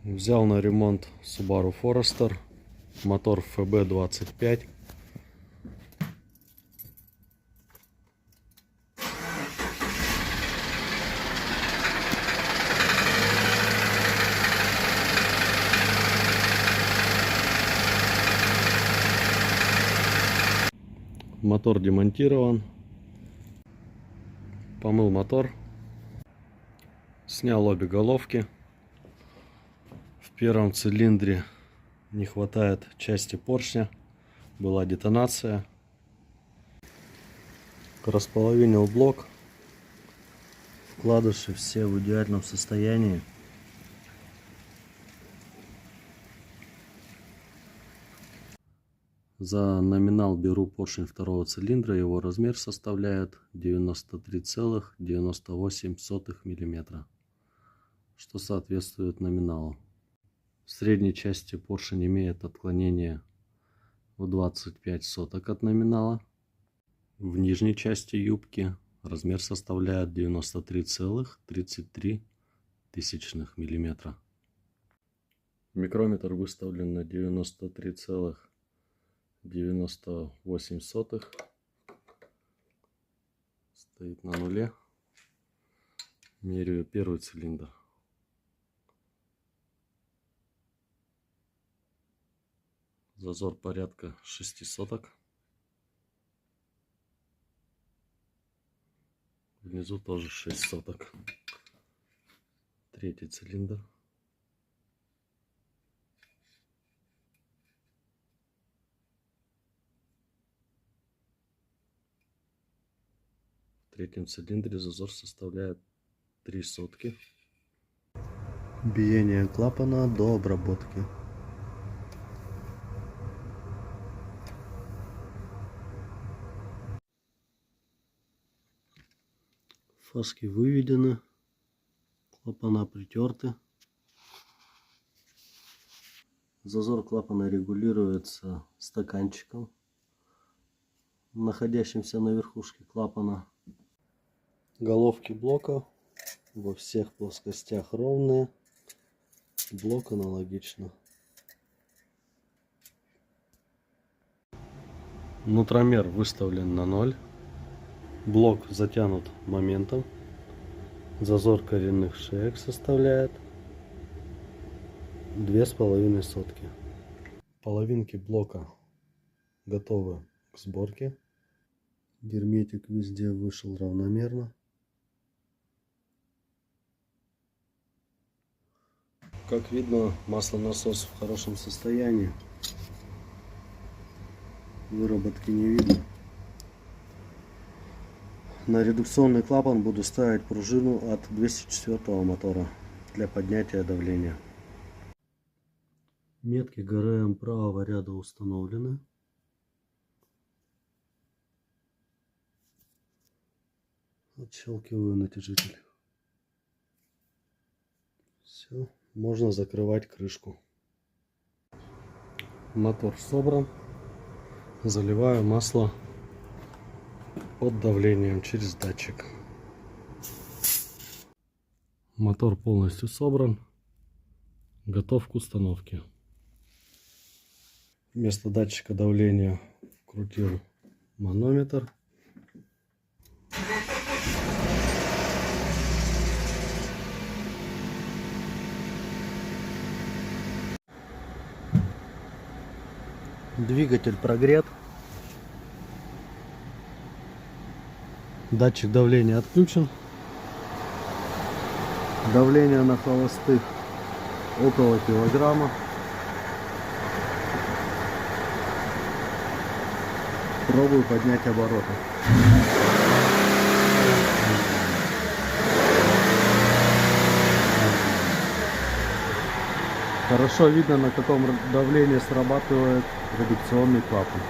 Взял на ремонт Subaru Forester, мотор FB25. Мотор демонтирован. Помыл мотор. Снял обе головки. В первом цилиндре не хватает части поршня. Была детонация. Располовинил блок. Вкладыши все в идеальном состоянии. За номинал беру поршень второго цилиндра. Его размер составляет 93,98 мм, что соответствует номиналу. В средней части поршень имеет отклонение в 25 соток от номинала. В нижней части юбки размер составляет 93,33 мм. Микрометр выставлен на 93,98. Стоит на нуле. Меряю первый цилиндр. Зазор порядка 6 соток. Внизу тоже 6 соток. Третий цилиндр. В третьем цилиндре зазор составляет 3 сотки. Биение клапана до обработки. Фаски выведены, клапана притерты. Зазор клапана регулируется стаканчиком, находящимся на верхушке клапана. Головки блока во всех плоскостях ровные, блок аналогично. Нутромер выставлен на 0. Блок затянут моментом. Зазор коренных шеек составляет 2,5 сотки. Половинки блока готовы к сборке. Герметик везде вышел равномерно. Как видно, маслонасос в хорошем состоянии. Выработки не видно. На редукционный клапан буду ставить пружину от 204 мотора для поднятия давления. Метки ГРМ правого ряда установлены. Отщелкиваю натяжитель. Все, можно закрывать крышку. Мотор собран. Заливаю масло под давлением через датчик. Мотор полностью собран, готов к установке. Вместо датчика давления вкрутил манометр. Двигатель прогрет. Датчик давления отключен. Давление на холостых около килограмма. Пробую поднять обороты. Хорошо видно, на каком давлении срабатывает редукционный клапан.